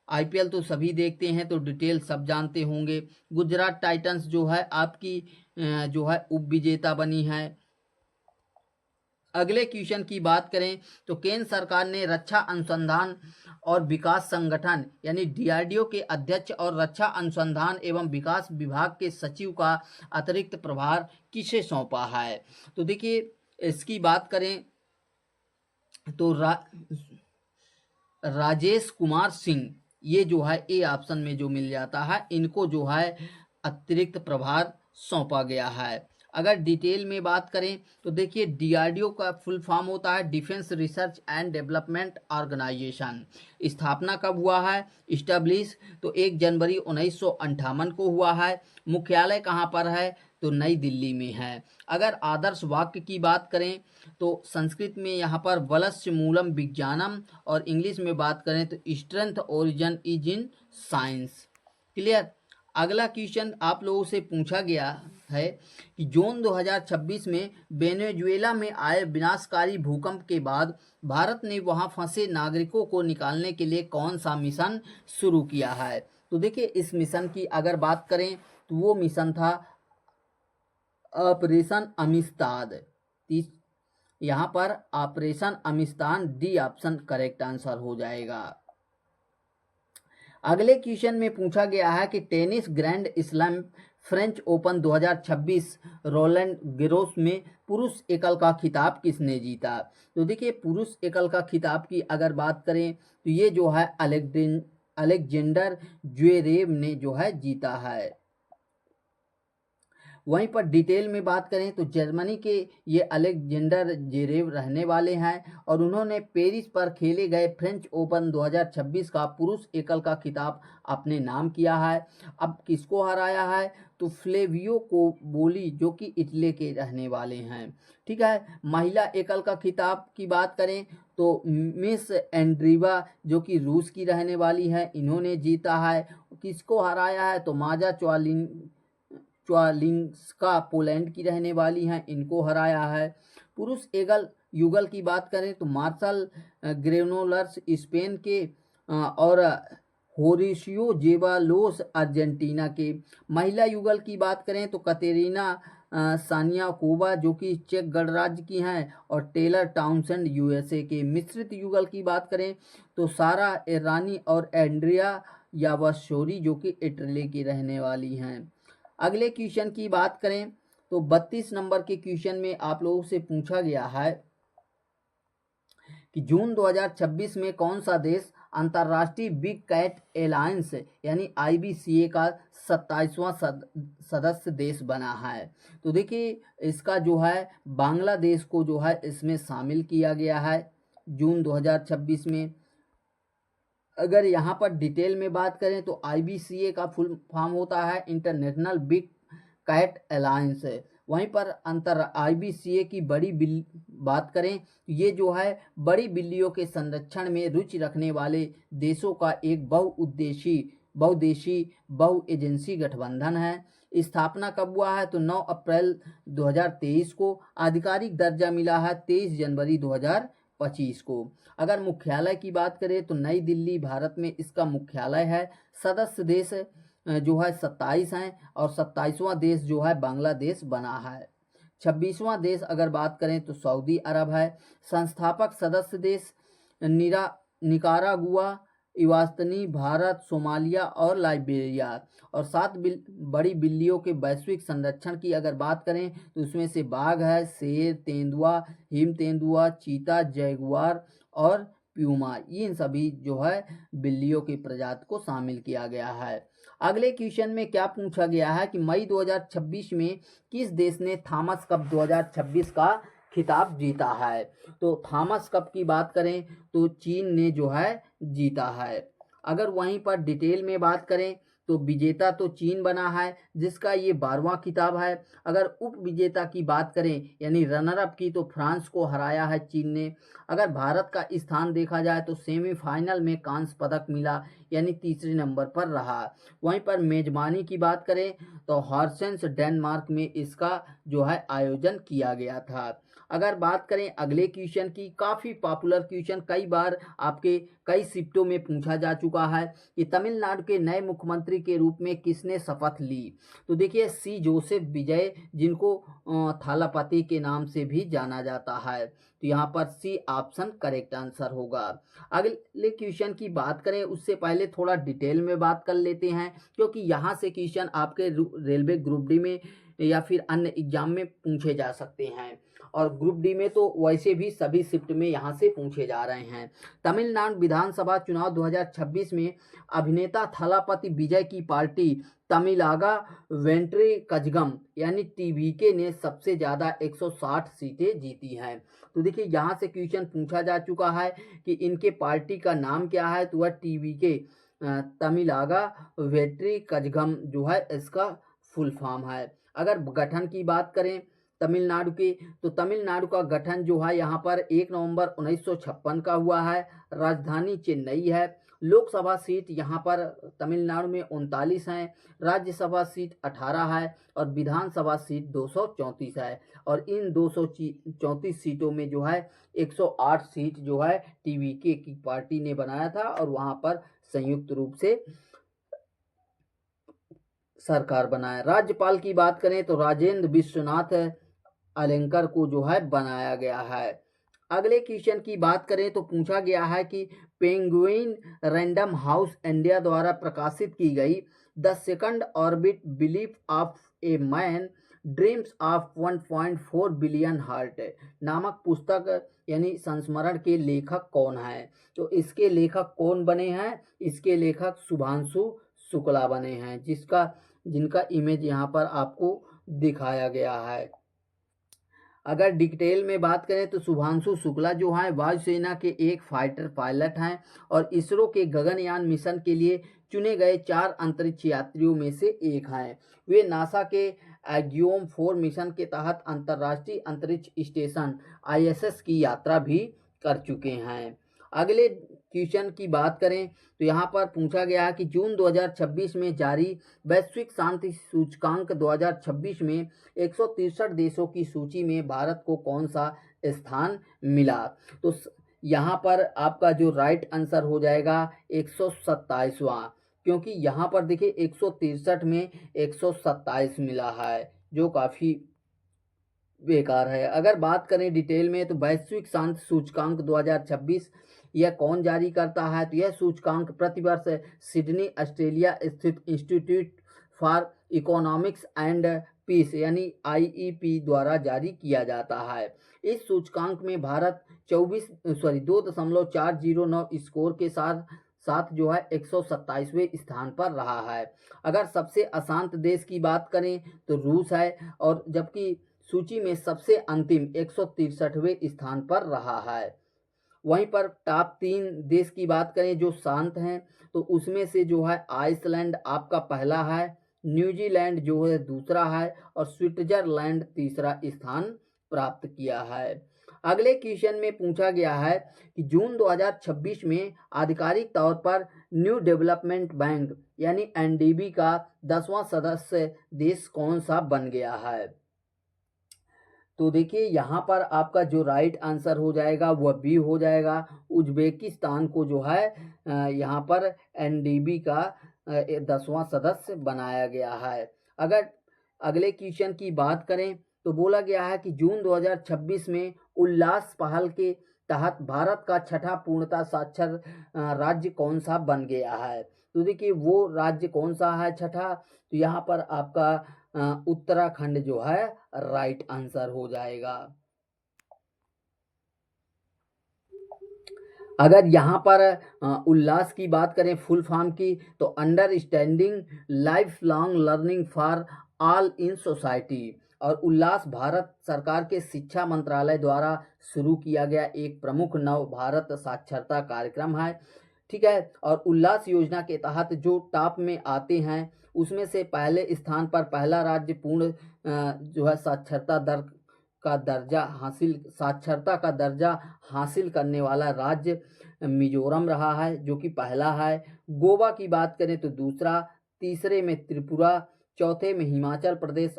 आईपीएल तो सभी देखते हैं, तो डिटेल सब जानते होंगे। गुजरात टाइटंस जो है आपकी जो है उप विजेता बनी है। अगले क्वेश्चन की बात करें तो केंद्र सरकार ने रक्षा अनुसंधान और विकास संगठन यानी डीआरडीओ के अध्यक्ष और रक्षा अनुसंधान एवं विकास विभाग के सचिव का अतिरिक्त प्रभार किसे सौंपा है? तो देखिए इसकी बात करें तो राजेश कुमार सिंह, ये जो है ए ऑप्शन में जो मिल जाता है, इनको जो है अतिरिक्त प्रभार सौंपा गया है। अगर डिटेल में बात करें तो देखिए डीआरडीओ का फुल फॉर्म होता है defence research and development organisation. स्थापना कब हुआ है? इस्टेब्लिश तो 1 जनवरी 1958 को हुआ है। मुख्यालय कहाँ पर है? तो नई दिल्ली में है। अगर आदर्श वाक्य की बात करें तो संस्कृत में यहाँ पर वलस्य मूलम विज्ञानम, और इंग्लिश में बात करें तो strength origin is in science. Clear. अगला क्वेश्चन आप लोगों से पूछा गया है कि जून 2026 में वेनेजुएला में आए विनाशकारी भूकंप के बाद भारत ने वहां फंसे नागरिकों को निकालने के लिए कौन सा मिशन शुरू किया है? तो देखिए इस मिशन की अगर बात करें तो वो मिशन था ऑपरेशन अमिस्ताद। यहाँ पर operation Amistad D option correct answer हो जाएगा। अगले क्वेश्चन में पूछा गया है कि tennis grand slam French open 2026 Roland Garros में पुरुष एकल का खिताब किसने जीता? तो देखिए पुरुष एकल का खिताब की अगर बात करें तो ये जो है अलेक्जेंडर ज्वेरेव ने जो है जीता है। वहीं पर डिटेल में बात करें तो जर्मनी के ये अलेक्जेंडर जेरेव रहने वाले हैं और उन्होंने पेरिस पर खेले गए फ्रेंच ओपन 2026 का पुरुष एकल का खिताब अपने नाम किया है। अब किसको हराया है? तो फ्लेवियो कोबोली जो कि इटली के रहने वाले हैं। ठीक है। महिला एकल का खिताब की बात करें तो मिस एंड्रीवा जो कि रूस की रहने वाली है, इन्होंने जीता है। किसको हराया है? तो माजा च्वालिंस्का पोलैंड की रहने वाली हैं, इनको हराया है। पुरुष एकल युगल की बात करें तो मार्शल ग्रेनोलर्स स्पेन के और होरेशियो जेबालोस अर्जेंटीना के। महिला युगल की बात करें तो कतेरिना सानियाकोवा जो कि चेक गणराज्य की हैं और टेलर टाउनसेंड यूएसए के। मिश्रित युगल की बात करें तो सारा एरानी और एंड्रिया यावाशोरी जो कि इटली की रहने वाली हैं। अगले क्वेश्चन की बात करें तो 32 नंबर के क्वेश्चन में आप लोगों से पूछा गया है कि जून 2026 में कौन सा देश अंतर्राष्ट्रीय बिग कैट एलायंस यानी आईबीसीए का 27वां सदस्य देश बना है? तो देखिए इसका जो है बांग्लादेश को जो है इसमें शामिल किया गया है जून 2026 में। अगर यहाँ पर डिटेल में बात करें तो आईबीसीए का फुल फॉर्म होता है इंटरनेशनल बिग कैट अलायंस। वहीं पर अंतर आईबीसीए की बात करें ये जो है बड़ी बिल्लियों के संरक्षण में रुचि रखने वाले देशों का एक बहुदेशी बहु एजेंसी गठबंधन है। स्थापना कब हुआ है? तो 9 अप्रैल 2023 को। आधिकारिक दर्जा मिला है 23 जनवरी 2025 को। अगर मुख्यालय की बात करें तो नई दिल्ली भारत में इसका मुख्यालय है। सदस्य देश जो है 27 हैं और 27वां देश जो है बांग्लादेश बना है। 26वां देश अगर बात करें तो सऊदी अरब है। संस्थापक सदस्य देश निकारागुआ, इवास्तनी, भारत, सोमालिया और लाइबेरिया। और 7 बड़ी बिल्लियों के वैश्विक संरक्षण की अगर बात करें तो उसमें से बाघ है, शेर, तेंदुआ, हिम तेंदुआ, चीता, जैगुआर और प्यूमा, इन सभी जो है बिल्लियों की प्रजाति को शामिल किया गया है। अगले क्वेश्चन में क्या पूछा गया है कि मई 2026 में किस देश ने थॉमस कप 2026 का खिताब जीता है? तो थॉमस कप की बात करें तो चीन ने जो है जीता है। अगर वहीं पर डिटेल में बात करें तो विजेता तो चीन बना है जिसका ये 12वां खिताब है। अगर उप विजेता की बात करें यानी रनर अप की तो फ्रांस को हराया है चीन ने। अगर भारत का स्थान देखा जाए तो सेमीफाइनल में कांस्य पदक मिला यानी तीसरे नंबर पर रहा। वहीं पर मेजबानी की बात करें तो हॉर्सेंस डेनमार्क में इसका जो है आयोजन किया गया था। अगर बात करें अगले क्वेश्चन की, काफ़ी पॉपुलर क्वेश्चन, कई बार आपके कई शिफ्टों में पूछा जा चुका है कि तमिलनाडु के नए मुख्यमंत्री के रूप में किसने शपथ ली। तो देखिए सी जोसेफ विजय, जिनको थालापति के नाम से भी जाना जाता है। तो यहाँ पर सी ऑप्शन करेक्ट आंसर होगा। अगले क्वेश्चन की बात करें उससे पहले थोड़ा डिटेल में बात कर लेते हैं, क्योंकि यहाँ से क्वेश्चन आपके रेलवे ग्रुप डी में या फिर अन्य एग्जाम में पूछे जा सकते हैं, और ग्रुप डी में तो वैसे भी सभी शिफ्ट में यहाँ से पूछे जा रहे हैं। तमिलनाडु विधानसभा चुनाव 2026 में अभिनेता थलापति विजय की पार्टी तमिलागा वेंट्री कजगम यानी टीवीके ने सबसे ज़्यादा 160 सीटें जीती हैं। तो देखिए यहाँ से क्वेश्चन पूछा जा चुका है कि इनके पार्टी का नाम क्या है, तो वह टीवीके तमिलागा वेंट्री कजगम जो है इसका फुल फॉर्म है। अगर गठन की बात करें तमिलनाडु के, तो तमिलनाडु का गठन जो है यहाँ पर 1 नवंबर 1956 का हुआ है। राजधानी चेन्नई है। लोकसभा सीट यहाँ पर तमिलनाडु में 39 हैं, राज्यसभा सीट 18 है और विधानसभा सीट 234 है। और इन 234 सीटों में जो है 108 सीट जो है टीवीके की पार्टी ने बनाया था, और वहाँ पर संयुक्त रूप से सरकार बनाया। राज्यपाल की बात करें तो राजेंद्र विश्वनाथ अलंकर को जो है बनाया गया है। अगले क्वेश्चन की बात करें तो पूछा गया है कि पेंगुइन रैंडम हाउस इंडिया द्वारा प्रकाशित की गई the second orbit belief of a man dreams of 1.4 billion heart नामक पुस्तक यानी संस्मरण के लेखक कौन है। तो इसके लेखक कौन बने हैं, इसके लेखक शुभांशु शुक्ला बने हैं, जिनका इमेज यहाँ पर आपको दिखाया गया है। अगर डिटेल में बात करें तो शुभांशु शुक्ला जो हैं वायुसेना के एक फाइटर पायलट हैं और इसरो के गगनयान मिशन के लिए चुने गए 4 अंतरिक्ष यात्रियों में से एक हैं। वे नासा के एग्योम 4 मिशन के तहत अंतर्राष्ट्रीय अंतरिक्ष स्टेशन ISS की यात्रा भी कर चुके हैं। अगले क्वेश्चन की बात करें तो यहाँ पर पूछा गया है कि जून 2026 में जारी वैश्विक शांति सूचकांक 2026 में 163 देशों की सूची में भारत को कौन सा स्थान मिला। तो यहाँ पर आपका जो राइट आंसर हो जाएगा 127वां, क्योंकि यहाँ पर देखिए 163 में 127 मिला है, जो काफ़ी बेकार है। अगर बात करें डिटेल में तो वैश्विक शांति सूचकांक 2026 यह कौन जारी करता है, तो यह सूचकांक प्रतिवर्ष सिडनी ऑस्ट्रेलिया स्थित institute for economics and peace यानी IEP द्वारा जारी किया जाता है। इस सूचकांक में भारत 2.409 स्कोर के साथ जो है 127वें स्थान पर रहा है। अगर सबसे अशांत देश की बात करें तो रूस है, और जबकि सूची में सबसे अंतिम 163वें स्थान पर रहा है। वहीं पर टॉप 3 देश की बात करें जो शांत हैं, तो उसमें से जो है आइसलैंड आपका पहला है, न्यूजीलैंड जो है दूसरा है और स्विट्जरलैंड तीसरा स्थान प्राप्त किया है। अगले क्वेश्चन में पूछा गया है कि जून 2026 में आधिकारिक तौर पर न्यू डेवलपमेंट बैंक यानी NDB का 10वां सदस्य देश कौन सा बन गया है। तो देखिए यहाँ पर आपका जो राइट आंसर हो जाएगा वह बी हो जाएगा। उज्बेकिस्तान को जो है यहाँ पर NDB का 10वां सदस्य बनाया गया है। अगर अगले क्वेश्चन की बात करें तो बोला गया है कि जून 2026 में उल्लास पहल के तहत भारत का छठा पूर्णतः साक्षर राज्य कौन सा बन गया है। तो देखिए वो राज्य कौन सा है छठा, तो यहाँ पर आपका उत्तराखंड जो है राइट आंसर हो जाएगा। अगर यहाँ पर उल्लास की बात करें फुल फॉर्म की, तो understanding life long learning for all in society, और उल्लास भारत सरकार के शिक्षा मंत्रालय द्वारा शुरू किया गया एक प्रमुख नव भारत साक्षरता कार्यक्रम है। ठीक है, और उल्लास योजना के तहत जो टॉप में आते हैं उसमें से पहले स्थान पर पहला राज्य पूर्ण जो है साक्षरता का दर्जा हासिल करने वाला राज्य मिजोरम रहा है, जो कि पहला है। गोवा की बात करें तो दूसरा, तीसरे में त्रिपुरा, चौथे में हिमाचल प्रदेश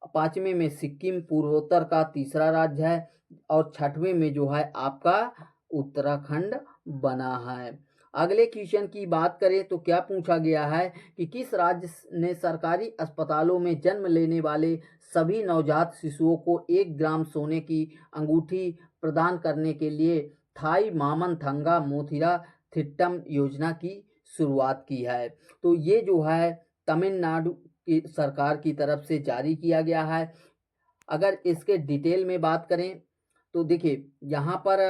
पाँचवें में सिक्किम पूर्वोत्तर का तीसरा राज्य है और छठवें में जो है आपका उत्तराखंड बना है। अगले क्वेश्चन की बात करें तो क्या पूछा गया है कि किस राज्य ने सरकारी अस्पतालों में जन्म लेने वाले सभी नवजात शिशुओं को 1 ग्राम सोने की अंगूठी प्रदान करने के लिए थाई मामन थंगा मोथिरा थिट्टम योजना की शुरुआत की है। तो ये जो है तमिलनाडु की सरकार की तरफ से जारी किया गया है। अगर इसके डिटेल में बात करें तो देखिए यहाँ पर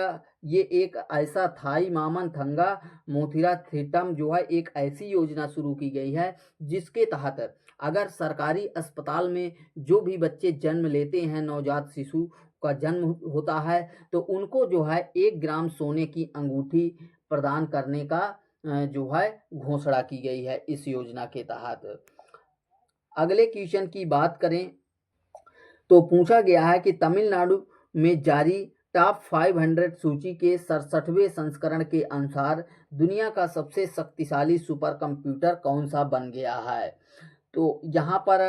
ये एक ऐसा थाई मामन थंगा मोथिरा थिटम जो है एक ऐसी योजना शुरू की गई है जिसके तहत अगर सरकारी अस्पताल में जो भी बच्चे जन्म लेते हैं, नवजात शिशु का जन्म होता है, तो उनको जो है 1 ग्राम सोने की अंगूठी प्रदान करने का जो है घोषणा की गई है इस योजना के तहत। अगले क्वेश्चन की बात करें तो पूछा गया है कि तमिलनाडु में जारी टॉप 500 सूची के 67वें संस्करण के अनुसार दुनिया का सबसे शक्तिशाली सुपर कंप्यूटर कौन सा बन गया है। तो यहाँ पर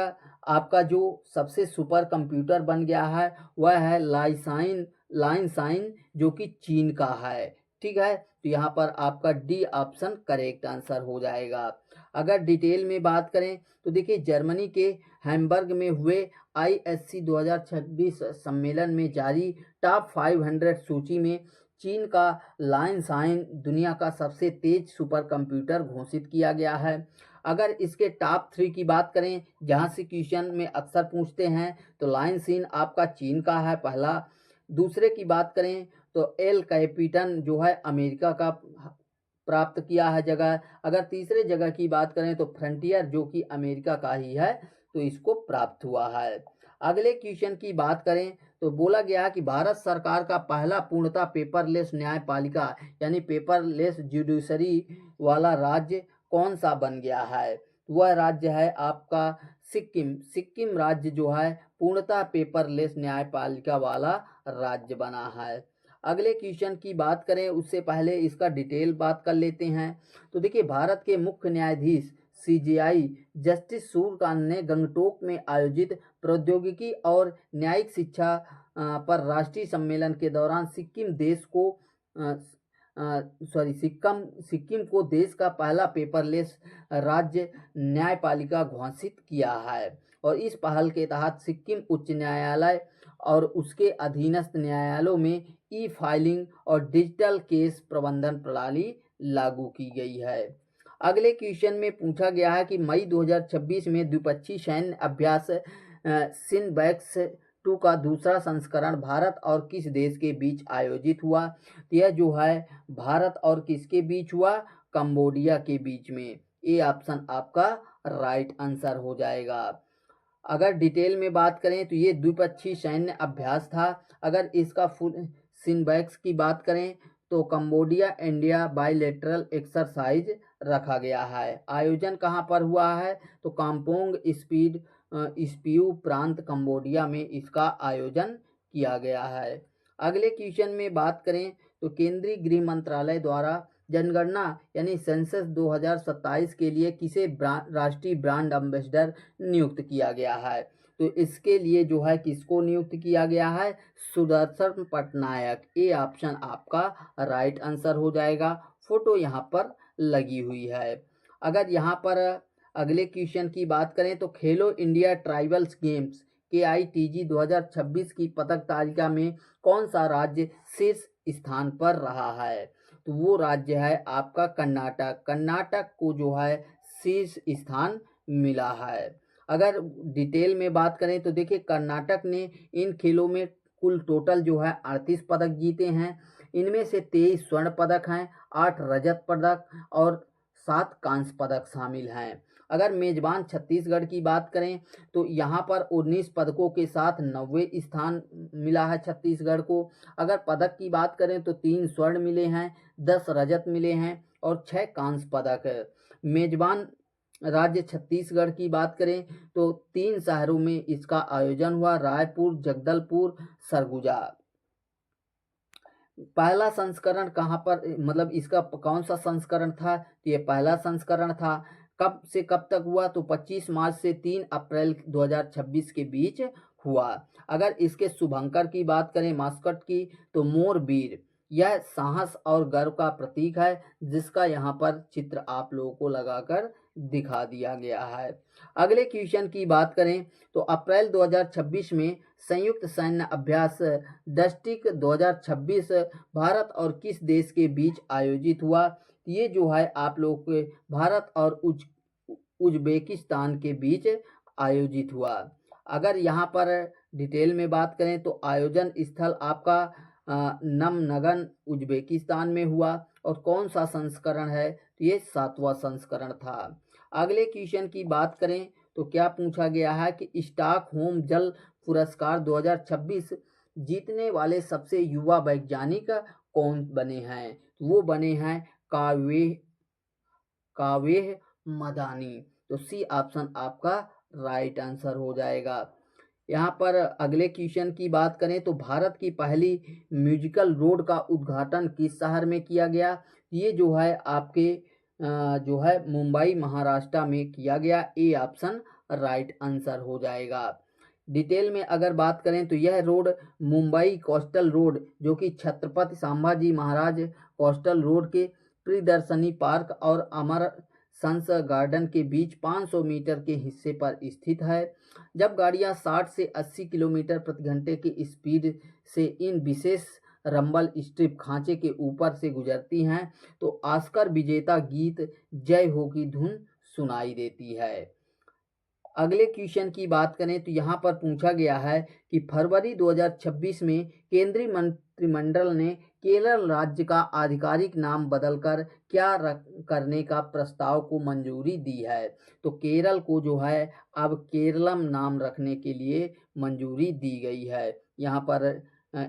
आपका जो सबसे सुपर कंप्यूटर बन गया है वह है लाइनसाइन जो कि चीन का है। ठीक है, तो यहाँ पर आपका डी ऑप्शन करेक्ट आंसर हो जाएगा। अगर डिटेल में बात करें तो देखिए जर्मनी के हैम्बर्ग में हुए ISC 2026 सम्मेलन में जारी टॉप 500 सूची में चीन का लाइनसाइन दुनिया का सबसे तेज सुपर कंप्यूटर घोषित किया गया है। अगर इसके टॉप 3 की बात करें जहां से क्वेश्चन में अक्सर पूछते हैं तो लाइनसाइन आपका चीन का है पहला। दूसरे की बात करें तो एल कैपिटन जो है अमेरिका का प्राप्त किया है जगह। अगर तीसरे जगह की बात करें तो फ्रंटियर जो कि अमेरिका का ही है तो इसको प्राप्त हुआ है। अगले क्वेश्चन की बात करें तो बोला गया कि भारत सरकार का पहला पूर्णतः पेपरलेस न्यायपालिका यानी पेपरलेस जुडिशरी वाला राज्य कौन सा बन गया है। वह राज्य है आपका सिक्किम राज्य जो है पूर्णतः पेपरलेस न्यायपालिका वाला राज्य बना है। अगले क्वेश्चन की बात करें उससे पहले इसका डिटेल बात कर लेते हैं। तो देखिए भारत के मुख्य न्यायाधीश CJI जस्टिस सूर्यकांत ने गंगटोक में आयोजित प्रौद्योगिकी और न्यायिक शिक्षा पर राष्ट्रीय सम्मेलन के दौरान सिक्किम को देश का पहला पेपरलेस राज्य न्यायपालिका घोषित किया है और इस पहल के तहत सिक्किम उच्च न्यायालय और उसके अधीनस्थ न्यायालयों में ई-फाइलिंग और डिजिटल केस प्रबंधन प्रणाली लागू की गई है। अगले क्वेश्चन में पूछा गया है कि मई 2026 में द्विपक्षीय सैन्य अभ्यास सिनबैक्स 2 का दूसरा संस्करण भारत और किस देश के बीच आयोजित हुआ। यह जो है भारत और किसके बीच हुआ, कंबोडिया के बीच में। ए ऑप्शन आपका राइट आंसर हो जाएगा। अगर डिटेल में बात करें तो ये द्विपक्षीय सैन्य अभ्यास था। अगर इसका फुल सिनबैक्स की बात करें तो कंबोडिया इंडिया बायलैटरल एक्सरसाइज रखा गया है। आयोजन कहाँ पर हुआ है तो काम्पोंग स्पीयू प्रांत कंबोडिया में इसका आयोजन किया गया है। अगले क्वेश्चन में बात करें तो केंद्रीय गृह मंत्रालय द्वारा जनगणना यानी सेंसस 2027 के लिए किसे राष्ट्रीय ब्रांड एम्बेसडर नियुक्त किया गया है। तो इसके लिए जो है किसको नियुक्त किया गया है, सुदर्शन पटनायक। ए ऑप्शन आपका राइट आंसर हो जाएगा। फोटो यहाँ पर लगी हुई है। अगर यहाँ पर अगले क्वेश्चन की बात करें तो खेलो इंडिया ट्राइबल्स गेम्स KITG 2026 की पदक तालिका में कौन सा राज्य शीर्ष स्थान पर रहा है। तो वो राज्य है आपका कर्नाटक को जो है शीर्ष स्थान मिला है। अगर डिटेल में बात करें तो देखिए कर्नाटक ने इन खेलों में कुल टोटल जो है 38 पदक जीते हैं। इनमें से 23 स्वर्ण पदक हैं, 8 रजत पदक और 7 कांस्य पदक शामिल हैं। अगर मेजबान छत्तीसगढ़ की बात करें तो यहाँ पर 19 पदकों के साथ 90वें स्थान मिला है छत्तीसगढ़ को। अगर पदक की बात करें तो 3 स्वर्ण मिले हैं, 10 रजत मिले हैं और 6 कांस्य पदक है। मेजबान राज्य छत्तीसगढ़ की बात करें तो 3 शहरों में इसका आयोजन हुआ, रायपुर, जगदलपुर, सरगुजा। पहला संस्करण कहाँ पर, मतलब इसका कौन सा संस्करण था, तो ये पहला संस्करण था। कब से कब तक हुआ, तो 25 मार्च से 3 अप्रैल 2026 के बीच हुआ। अगर इसके शुभंकर की बात करें, मास्कट की, तो मोर वीर, यह साहस और गर्व का प्रतीक है, जिसका यहाँ पर चित्र आप लोगों को लगाकर दिखा दिया गया है। अगले क्वेश्चन की बात करें तो अप्रैल 2026 में संयुक्त सैन्य अभ्यास डस्टिक 2026 भारत और किस देश के बीच आयोजित हुआ? ये जो है आप लोग के भारत और उज्बेकिस्तान के बीच आयोजित हुआ। अगर यहाँ पर डिटेल में बात करें तो आयोजन स्थल आपका नमनगन उज्बेकिस्तान में हुआ। और कौन सा संस्करण है? तो ये 7वां संस्करण था। अगले क्वेश्चन की बात करें तो क्या पूछा गया है कि स्टॉकहोम जल पुरस्कार 2026 जीतने वाले सबसे युवा वैज्ञानिक कौन बने हैं? वो बने हैं कावेह मदानी। तो सी ऑप्शन आपका राइट आंसर हो जाएगा। यहाँ पर अगले क्वेश्चन की बात करें तो भारत की पहली म्यूजिकल रोड का उद्घाटन किस शहर में किया गया? ये जो है आपके जो है मुंबई महाराष्ट्र में किया गया। ए ऑप्शन राइट आंसर हो जाएगा। डिटेल में अगर बात करें तो यह रोड मुंबई कोस्टल रोड, जो कि छत्रपति संभाजी महाराज कोस्टल रोड के प्रियदर्शनी पार्क और अमर संस गार्डन के बीच 500 मीटर के हिस्से पर स्थित है। जब गाड़ियां 60 से 80 किलोमीटर प्रति घंटे की स्पीड से इन विशेष रंबल स्ट्रिप खांचे के ऊपर से गुजरती हैं तो ऑस्कर विजेता गीत जय हो की धुन सुनाई देती है। अगले क्वेश्चन की बात करें तो यहाँ पर पूछा गया है कि फरवरी 2026 में केंद्रीय मंत्रिमंडल ने केरल राज्य का आधिकारिक नाम बदलकर क्या करने का प्रस्ताव को मंजूरी दी है? तो केरल को जो है अब केरलम नाम रखने के लिए मंजूरी दी गई है। यहाँ पर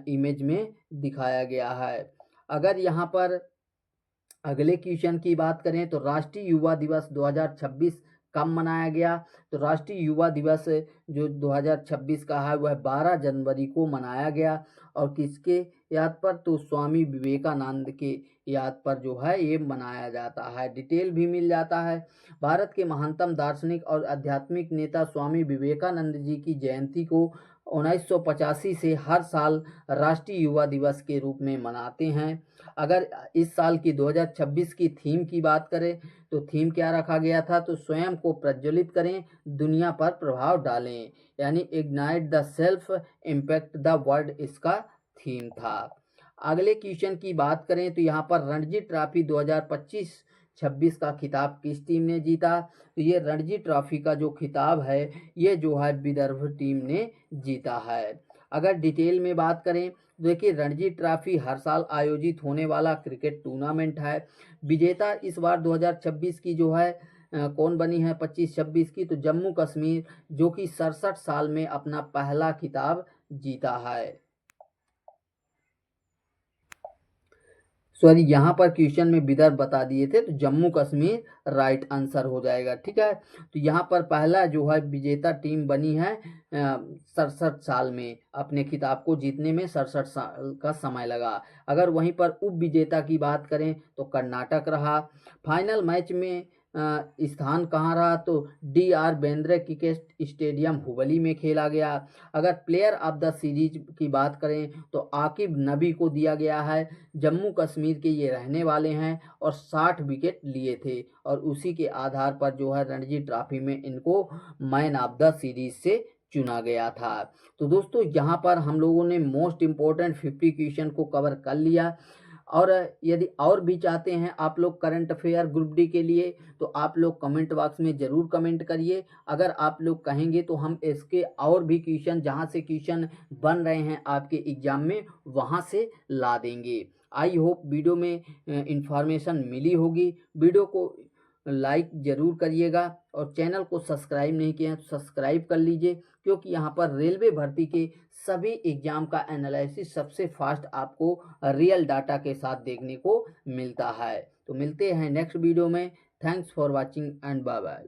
इमेज में दिखाया गया है। अगर यहाँ पर अगले क्वेश्चन की बात करें तो राष्ट्रीय युवा दिवस 2026 कब मनाया गया? तो राष्ट्रीय युवा दिवस जो 2026 का है वह 12 जनवरी को मनाया गया। और किसके याद पर? तो स्वामी विवेकानंद के याद पर जो है ये मनाया जाता है। डिटेल भी मिल जाता है। भारत के महानतम दार्शनिक और आध्यात्मिक नेता स्वामी विवेकानंद जी की जयंती को 1985 से हर साल राष्ट्रीय युवा दिवस के रूप में मनाते हैं। अगर इस साल की 2026 की थीम की बात करें तो थीम क्या रखा गया था? तो स्वयं को प्रज्वलित करें, दुनिया पर प्रभाव डालें, यानी ignite the self impact the world इसका थीम था। अगले क्वेश्चन की बात करें तो यहाँ पर रणजी ट्रॉफी 2025-26 का खिताब किस टीम ने जीता? तो ये रणजी ट्रॉफी का जो खिताब है ये जो है विदर्भ टीम ने जीता है। अगर डिटेल में बात करें तो देखिए रणजी ट्रॉफी हर साल आयोजित होने वाला क्रिकेट टूर्नामेंट है। विजेता इस बार 2026 की जो है कौन बनी है 25-26 की? तो जम्मू कश्मीर, जो कि 67 साल में अपना पहला खिताब जीता है। सॉरी, यहाँ पर क्वेश्चन में विदर्भ बता दिए थे तो जम्मू कश्मीर राइट आंसर हो जाएगा। ठीक है, तो यहाँ पर पहला जो है विजेता टीम बनी है 67 साल में। अपने खिताब को जीतने में 67 साल का समय लगा। अगर वहीं पर उप विजेता की बात करें तो कर्नाटक रहा। फाइनल मैच में स्थान कहाँ रहा? तो DR Bendre cricket stadium Hubli में खेला गया। अगर प्लेयर ऑफ द सीरीज की बात करें तो आकिब नबी को दिया गया है। जम्मू कश्मीर के ये रहने वाले हैं और 60 विकेट लिए थे और उसी के आधार पर जो है रणजी ट्रॉफी में इनको मैन ऑफ द सीरीज से चुना गया था। तो दोस्तों यहाँ पर हम लोगों ने मोस्ट इम्पोर्टेंट 50 क्वेश्चन को कवर कर लिया। और यदि और भी चाहते हैं आप लोग करंट अफेयर ग्रुप डी के लिए तो आप लोग कमेंट बॉक्स में ज़रूर कमेंट करिए। अगर आप लोग कहेंगे तो हम इसके और भी क्वेश्चन जहां से क्वेश्चन बन रहे हैं आपके एग्जाम में वहां से ला देंगे। आई होप वीडियो में इंफॉर्मेशन मिली होगी। वीडियो को लाइक ज़रूर करिएगा और चैनल को सब्सक्राइब नहीं किया तो सब्सक्राइब कर लीजिए, क्योंकि यहाँ पर रेलवे भर्ती के सभी एग्जाम का एनालिसिस सबसे फास्ट आपको रियल डाटा के साथ देखने को मिलता है। तो मिलते हैं नेक्स्ट वीडियो में। Thanks for watching and bye bye.